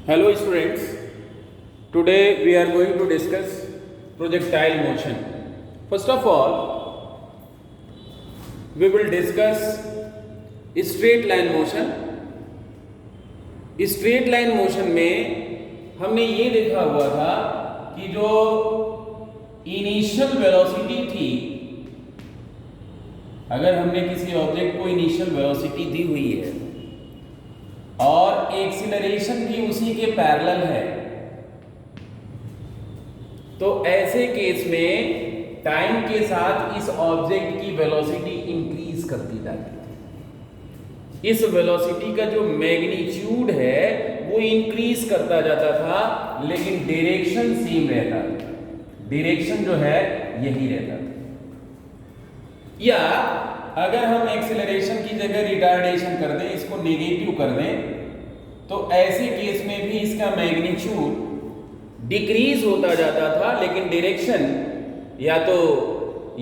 Hello students, today we are going to discuss projectile motion. First of all, we will discuss straight line motion. Straight line motion में हमने ये देखा हुआ था कि जो इनिशियल वेलोसिटी थी, अगर हमने किसी ऑब्जेक्ट को इनिशियल वेलोसिटी दी हुई है और एक्सीलरेशन भी उसी के पैरेलल है, तो ऐसे केस में टाइम के साथ इस ऑब्जेक्ट की वेलोसिटी इंक्रीज करती जाती है। इस वेलोसिटी का जो मैग्नीट्यूड है वो इंक्रीज करता जाता था, लेकिन डायरेक्शन सेम रहता था। डायरेक्शन जो है यही रहता था। या अगर हम एक्सेलरेशन की जगह रिटार्डेशन कर दें, इसको नेगेटिव कर दें, तो ऐसे केस में भी इसका मैग्नीट्यूड डिक्रीज होता जाता था, लेकिन डायरेक्शन या तो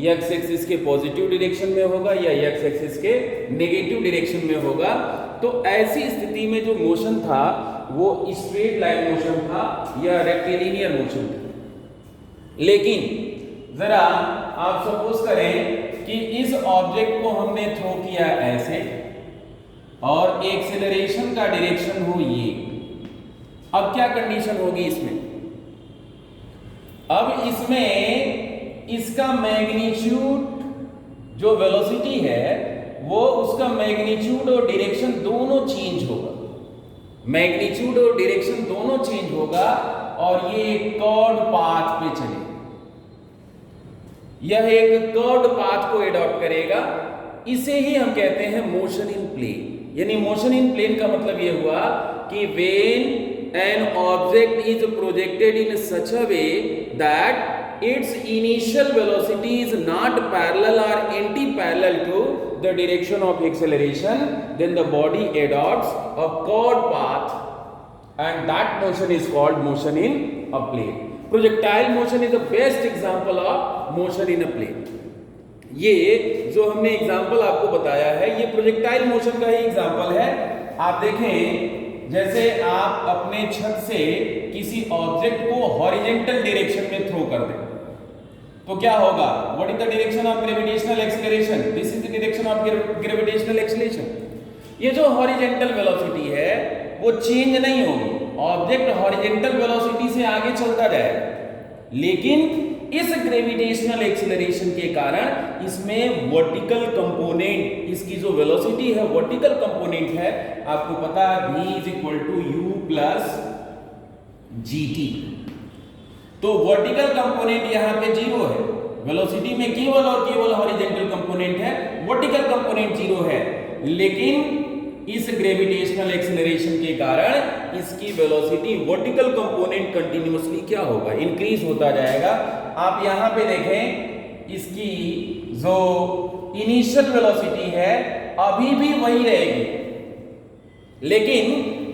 एक्स एक्सिस के पॉजिटिव डायरेक्शन में होगा या एक्स एक्सिस के नेगेटिव डायरेक्शन में होगा। तो ऐसी स्थिति में जो मोशन था वो स्ट्रेट लाइन मोशन था या रेक्टिलिनियर मोशन था। लेकिन जरा आप सपोज करें कि इस ऑब्जेक्ट को हमने थ्रो किया ऐसे और एक्सेलरेशन का डायरेक्शन हो ये। अब क्या कंडीशन होगी इसमें? अब इसमें इसका मैग्नीट्यूड जो वेलोसिटी है वो उसका मैग्नीट्यूड और डायरेक्शन दोनों चेंज होगा। मैग्नीट्यूड और डायरेक्शन दोनों चेंज होगा और ये एक कर्व्ड पाथ पे चलेगा। यह एक कर्व्ड पाथ को एडॉप्ट करेगा। इसे ही हम कहते हैं मोशन इन प्लेन। यानी मोशन इन प्लेन का मतलब यह हुआ कि when an object is projected in such a way that its initial velocity is not parallel or anti-parallel to the direction of acceleration, then the body adopts a curved path and that motion is called motion in a plane. Projectile motion is the best example of motion in a plane. ये जो हमने example आपको बताया है ये projectile motion का ही example है। आप देखें, जैसे आप अपने छत से किसी ऑब्जेक्ट को हॉरिजेंटल डायरेक्शन में थ्रो कर दें तो क्या होगा? What is the direction of gravitational acceleration? This is the direction of gravitational acceleration. ये जो हॉरिजेंटल वेलोसिटी है वो चेंज नहीं होगी। ऑब्जेक्ट हॉरिजेंटल वेलोसिटी से आगे चलता जाएगा, लेकिन इस ग्रेविटेशनल एक्सीलरेशन के कारण इसमें वर्टिकल कंपोनेंट, इसकी जो वेलोसिटी है वर्टिकल कंपोनेंट है, आपको पता है v is equal to u plus gt। तो वर्टिकल कंपोनेंट यहां पे जीरो है। वेलोसिटी में केवल और केवल हॉरिजेंटल कंपोनेंट है, वर्टिकल कंपोनेंट जीरो है, लेकिन इस ग्रेविटेशनल एक्सीलरेशन के कारण इसकी वेलोसिटी वर्टिकल कंपोनेंट कंटिन्यूअसली क्या होगा? इंक्रीज होता जाएगा। आप यहां पे देखें, इसकी जो इनिशियल वेलोसिटी है अभी भी वही रहेगी, लेकिन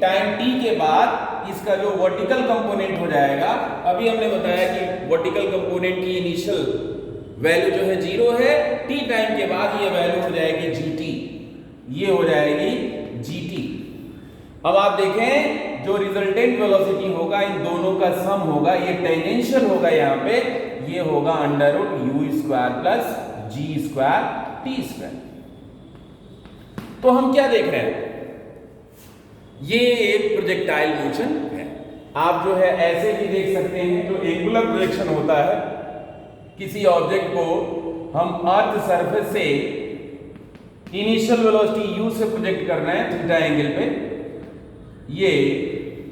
टाइम t के बाद इसका जो वर्टिकल कंपोनेंट हो जाएगा, अभी हमने बताया कि वर्टिकल कंपोनेंट की इनिशियल वैल्यू जो है जीरो है, t टाइम के बाद ये वैल्यू हो जाएगी gt, ये हो जाएगी gt। अब आप देखें जो रिजल्टेंट वेलोसिटी होगा इन दोनों का सम होगा, ये टेंजेंशियल होगा, यहाँ पे ये होगा under root u square plus g square t square. तो हम क्या देख रहे हैं? ये एक प्रोजेक्टाइल मोशन है। आप जो है ऐसे भी देख सकते हैं, जो एंगुलर प्रोजेक्शन होता है, किसी ऑब्जेक्ट को हम अर्थ सरफेस से इनिशियल वेलोसिटी u से प्रोजेक्ट कर रहे हैं थीटा एंगल पे, ये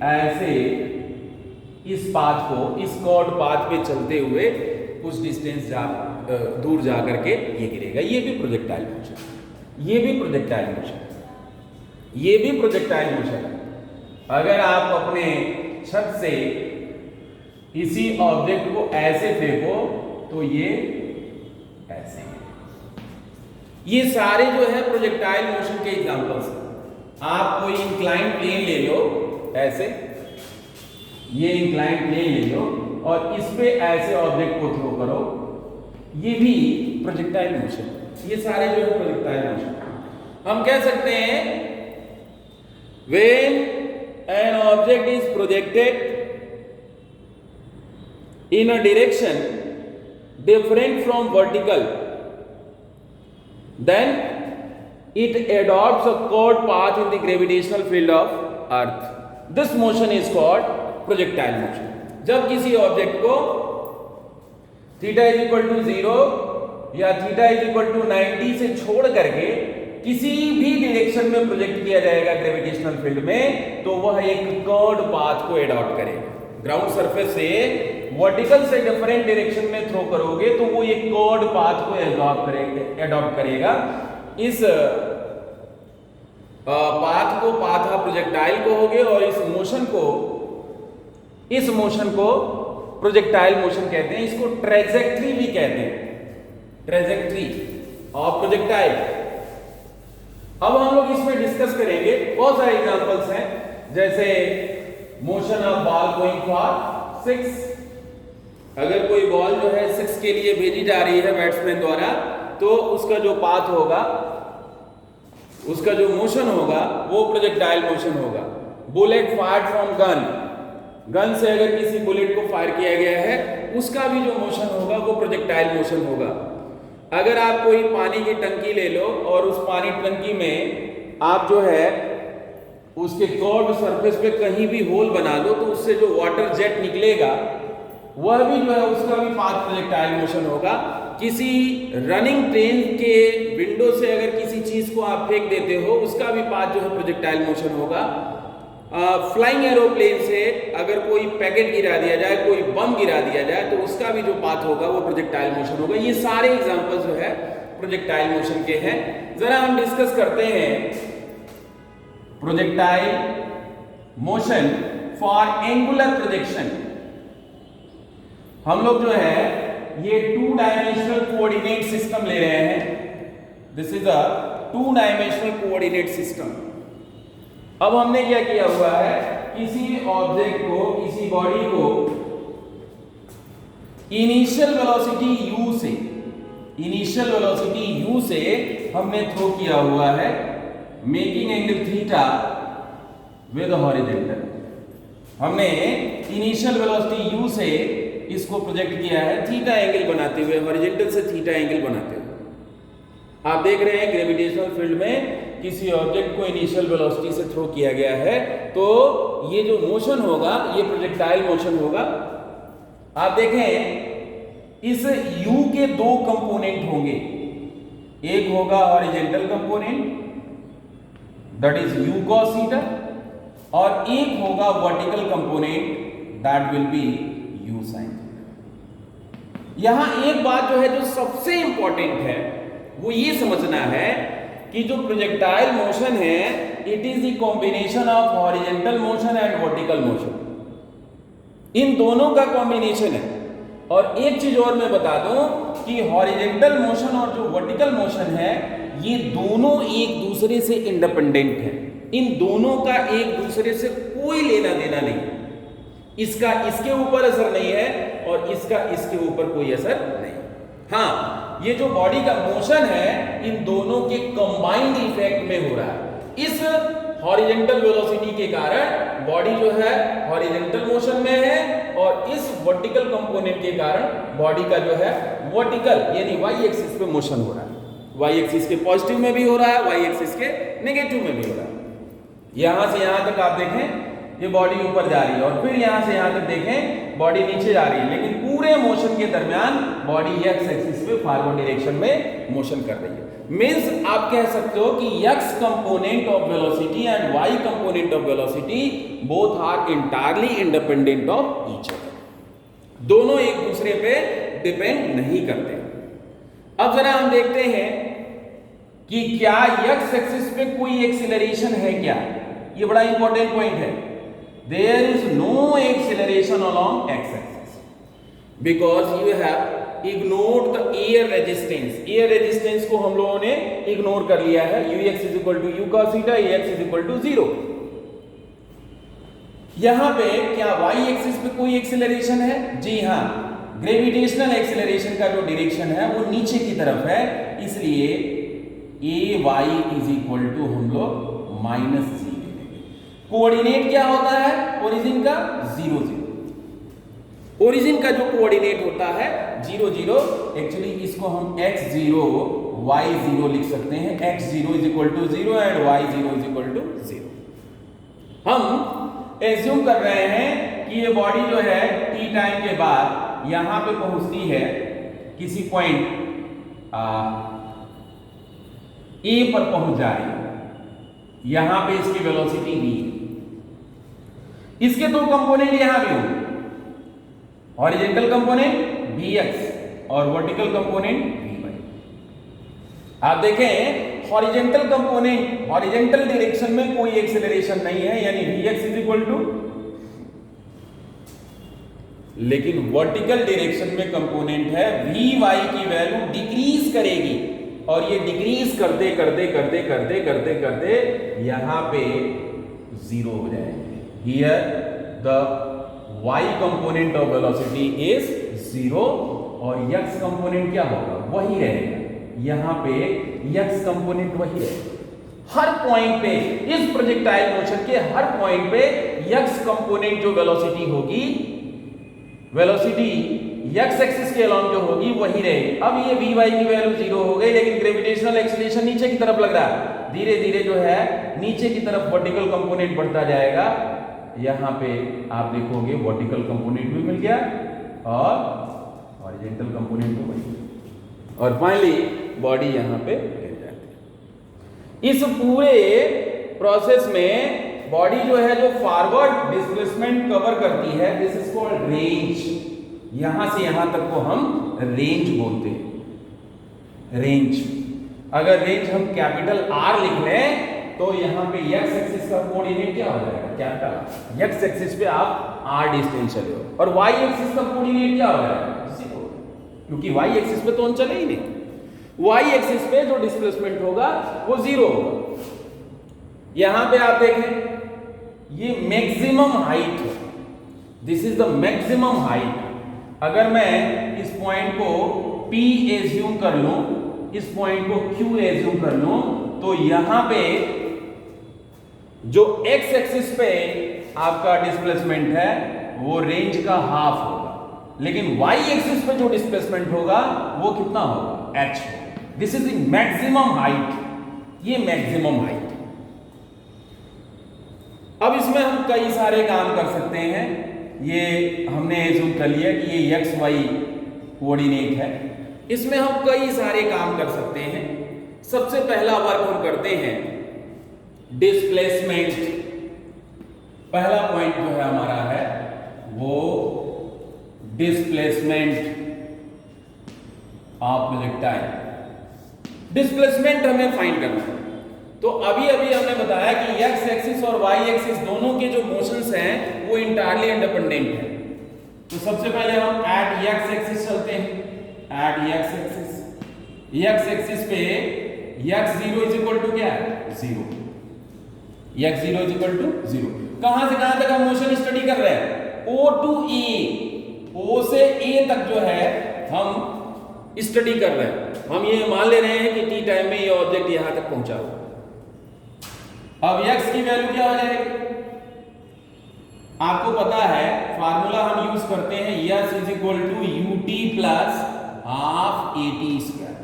ऐसे इस पाथ को, इस कर्व्ड पाथ पे चलते हुए कुछ डिस्टेंस दूर जा करके ये गिरेगा। ये भी प्रोजेक्टाइल मोशन, ये भी प्रोजेक्टाइल मोशन, ये भी प्रोजेक्टाइल मोशन है। अगर आप अपने छत से इसी ऑब्जेक्ट को ऐसे फेंको तो ये ऐसे है। ये सारे जो है प्रोजेक्टाइल मोशन के एग्जांपल्स हैं। आप कोई इंक्लाइंड प्लेन ले लो ऐसे, ये इंक्लाइंड प्लेन ले लो और इस पे ऐसे ऑब्जेक्ट को थ्रो करो, ये भी प्रोजेक्टाइल मोशन। ये सारे जो है प्रोजेक्टाइल मोशन। हम कह सकते हैं when an object is projected in a direction different from vertical, then it adopts a curved path in the gravitational field of earth. This motion is called projectile motion. जब किसी object को theta is equal to 0 या theta is equal to 90 से छोड़ करके किसी भी direction में प्रोजेक्ट किया जाएगा ग्रेविटेशनल फील्ड में, तो वह एक कर्व्ड पाथ को एडॉप्ट करेगा. ग्राउंड सरफेस से वर्टिकल से डिफरेंट डायरेक्शन में थ्रो करोगे तो वो एक कर्व्ड पाथ को एडॉप्ट करेगा. इस पाथ को पाथ ऑफ प्रोजेक्टाइल कहोगे और इस मोशन को प्रोजेक्टाइल मोशन कहते हैं. इसको ट्रेजेक्ट्री भी कहते हैं, ट्रेजेक्ट्री ऑफ प्रोजेक्टाइल. अब हम लोग इसमें डिस्कस करेंगे. बहुत सारे एग्जांपल्स हैं, जैसे motion of ball going for 6. अगर कोई बॉल जो है 6 के लिए भेजी जा रही है बैट्समैन द्वारा, तो उसका जो पाथ होगा, उसका जो मोशन होगा वो प्रोजेक्टाइल मोशन होगा. बुलेट फायर्ड फ्रॉम गन से अगर किसी बुलेट को फायर किया गया है, उसका भी जो मोशन होगा वो प्रोजेक्टाइल मोशन होगा. अगर आप कोई पानी की टंकी ले लो और उस पानी टंकी में आप जो है उसके कर्व्ड सरफेस पे कहीं भी होल बना दो, तो उससे जो वाटर जेट निकलेगा वह भी जो है उसका भी पाथ प्रोजेक्टाइल मोशन होगा. किसी रनिंग ट्रेन के विंडो से अगर किसी चीज को आप फेंक देते हो, उसका भी पाथ जो है प्रोजेक्टाइल मोशन होगा. फ्लाइंग एरोप्लेन से अगर कोई पैकेट गिरा दिया जाए, कोई बम गिरा दिया जाए, तो उसका भी जो पाथ होगा वो प्रोजेक्टाइल मोशन होगा. ये सारे एग्जांपल्स जो है प्रोजेक्टाइल मोशन के हैं. जरा हम डिस्कस करते हैं projectile motion for angular projection. हम लोग जो है ये 2 डायमेंशनल कोऑर्डिनेट सिस्टम ले रहे हैं. This is a 2 dimensional coordinate system. अब हमने क्या किया हुआ है, किसी ऑब्जेक्ट को, किसी बॉडी को इनिशियल वेलोसिटी u से हमने थ्रो किया हुआ है, making angle theta with horizontal. हमने इनिशियल वेलोसिटी u से इसको प्रोजेक्ट किया है थीटा एंगल बनाते हुए, हॉरिजॉन्टल से थीटा एंगल बनाते हुए. आप देख रहे हैं ग्रेविटेशनल फील्ड में किसी ऑब्जेक्ट को इनिशियल वेलोसिटी से थ्रो किया गया है, तो ये जो मोशन होगा ये प्रोजेक्टाइल मोशन होगा. आप देखें इस u के 2 कंपोनेंट होंगे. एक होगा horizontal component, that is u cos theta, और एक होगा vertical component, that will be u sin theta. यहां एक बात जो है जो सबसे इंपॉर्टेंट है वो ये समझना है कि जो प्रोजेक्टाइल मोशन है it is the combination of horizontal motion and vertical motion. इन दोनों का कॉम्बिनेशन है. और एक चीज और मैं बता दूं कि हॉरिजॉन्टल मोशन और जो वर्टिकल मोशन है ये दोनों एक दूसरे से इंडिपेंडेंट है. इन दोनों का एक दूसरे से कोई लेना देना नहीं. इसका इसके ऊपर असर नहीं है और इसका इसके ऊपर कोई असर नहीं. हाँ, ये जो बॉडी का मोशन है इन दोनों के कंबाइंड इफेक्ट में हो रहा है. इस हॉरिजॉन्टल वेलोसिटी के कारण बॉडी जो है हॉरिजॉन्टल मोशन में है, और इस वर्टिकल कंपोनेंट के कारण बॉडी का जो है वर्टिकल यानी वाई एक्सिस पे मोशन हो रहा है. वाई एक्सिस के पॉजिटिव में भी हो रहा है, वाई एक्सिस के नेगेटिव में भी हो रहा है. यहां से यहां तक आप देखें ये बॉडी ऊपर जा रही है, और फिर यहां से यहां तक देखें बॉडी नीचे जा रही है, लेकिन पूरे मोशन के दरमियान बॉडी एक्स एक्सिस पे फॉरवर्ड डायरेक्शन में मोशन कर रही है. मींस आप कह सकते हो कि x component of velocity and y component of velocity both are entirely independent of each other. दोनों एक दूसरे पे डिपेंड नहीं करते. अब जरा हम देखते हैं कि क्या x एक्सिस पे कोई एक्सीलरेशन है क्या. ये बड़ा इंपॉर्टेंट पॉइंट है. There is no acceleration along x-axis because you have ignored the air resistance. Air resistance को हम लोगों ने इग्नोर कर लिया है. ux is equal to u cos theta, ax is equal to 0. यहां पे क्या y एक्सिस पे कोई एक्सीलरेशन है? जी हाँ, ग्रेविटेशनल एक्सीलरेशन का जो डायरेक्शन है वो नीचे की तरफ है, इसलिए ay is equal to हम लोग -g. कोऑर्डिनेट क्या होता है ओरिजिन का 0 0। ओरिजिन का जो कोऑर्डिनेट होता है 0 0, एक्चुअली इसको हम x0 y0 लिख सकते हैं। x0 is equal to 0 and y0 is equal to 0। हम एज्यूम कर रहे हैं कि ये बॉडी जो है t टाइम के बाद यहां पे पहुंचती है किसी पॉइंट a पर पहुंच जा रही है, यहां पे इसकी वेलोसिटी v। इसके दो कंपोनेंट यहां भी होंगे, हॉरिजॉन्टल कंपोनेंट vx और वर्टिकल कंपोनेंट vy। आप देखें हॉरिजॉन्टल कंपोनेंट हॉरिजॉन्टल डायरेक्शन में कोई एक्सेलरेशन नहीं है, यानी vx इज इक्वल टू, लेकिन वर्टिकल डायरेक्शन में कंपोनेंट है vy की वैल्यू डिक्रीज करेगी, और ये डिक्रीज करते करते करते करते करते करते यहां पे 0 हो जाएंगे। Here the y component of velocity is 0 और x कंपोनेंट क्या होगा, वही रहेगा। यहां पे x कंपोनेंट वही रहेगा। हर पॉइंट पे इस प्रोजेक्टाइल मोशन के हर पॉइंट पे x कंपोनेंट जो वेलोसिटी होगी, वेलोसिटी x एक्सिस के अलोंग जो होगी वही रहेगी। अब ये vy की वैल्यू 0 हो गई, लेकिन ग्रेविटेशनल एक्सीलरेशन नीचे की तरफ लग रहा है। धीरे धीरे जो है नीचे की तरफ वर्टिकल कंपोनेंट बढ़ता जाएगा। यहां पे आप देखोगे वर्टिकल कंपोनेंट भी मिल गया और हॉरिजॉन्टल कंपोनेंट भी मिल गया, और फाइनली बॉडी यहां पे गिर जाती है। इस पूरे प्रोसेस में बॉडी जो है जो फॉरवर्ड डिस्प्लेसमेंट कवर करती है, दिस इज कॉल्ड रेंज। यहां से यहां तक को हम रेंज बोलते हैं। रेंज, अगर रेंज हम कैपिटल R लिख लें तो यहां पे x एक्सिस का कोऑर्डिनेट क्या हो जाएगा, कैपिटल x एक्सिस पे आप r डिस्टेंस चले हो, और y एक्सिस का कोऑर्डिनेट क्या हो जाएगा 0, क्योंकि y एक्सिस पे तो हम चले ही नहीं। y एक्सिस पे जो डिस्प्लेसमेंट होगा वो 0 होगा। यहां पे आप देखें ये मैक्सिमम हाइट है, this is the maximum height. अगर मैं इस पॉइंट को P एज्यूम कर लूं, इस पॉइंट को Q एज्यूम कर लूं, तो यहां पे जो x एक्सिस पे आपका डिस्प्लेसमेंट है वो रेंज का हाफ होगा, लेकिन y एक्सिस पे जो डिस्प्लेसमेंट होगा वो कितना होगा, h होगा। This is the maximum height, ये मैक्सिमम हाइट। अब इसमें हम कई सारे काम कर सकते हैं। ये हमने एज्यूम कर लिया कि ये x y कोऑर्डिनेट है, इसमें हम कई सारे काम कर सकते हैं। सबसे पहला वर्क हम करते हैं डिस्प्लेसमेंट। पहला पॉइंट जो है हमारा है वो डिस्प्लेसमेंट ऑफ प्रोजेक्टाइल। डिस्प्लेसमेंट हमें फाइंड करना है। तो अभी अभी हमने बताया कि x एक्सिस और y एक्सिस दोनों के जो मोशंस हैं वो इंटायरली इंडिपेंडेंट है। तो सबसे पहले हम एट x एक्सिस चलते हैं। एट x एक्सिस पे x0 इज इक्वल टू क्या है, 0। x0 is equal to 0। कहां से कहां तक हम मोशन स्टडी कर रहे हैं, O टू A, O से A तक जो है हम स्टडी कर रहे हैं। हम ये मान ले रहे हैं कि t टाइम में ये ऑब्जेक्ट यहां तक पहुंचा हुआ। अब x की वैल्यू क्या हो जाएगी, आपको पता है फार्मूला हम यूज करते हैं s is equal to ut plus half at square.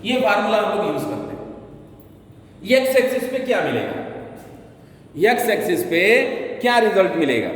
ये फार्मूला हम लोग यूज करते हैं। x एक्सिस पे क्या मिलेगा, x एक्सिस पे क्या रिजल्ट मिलेगा,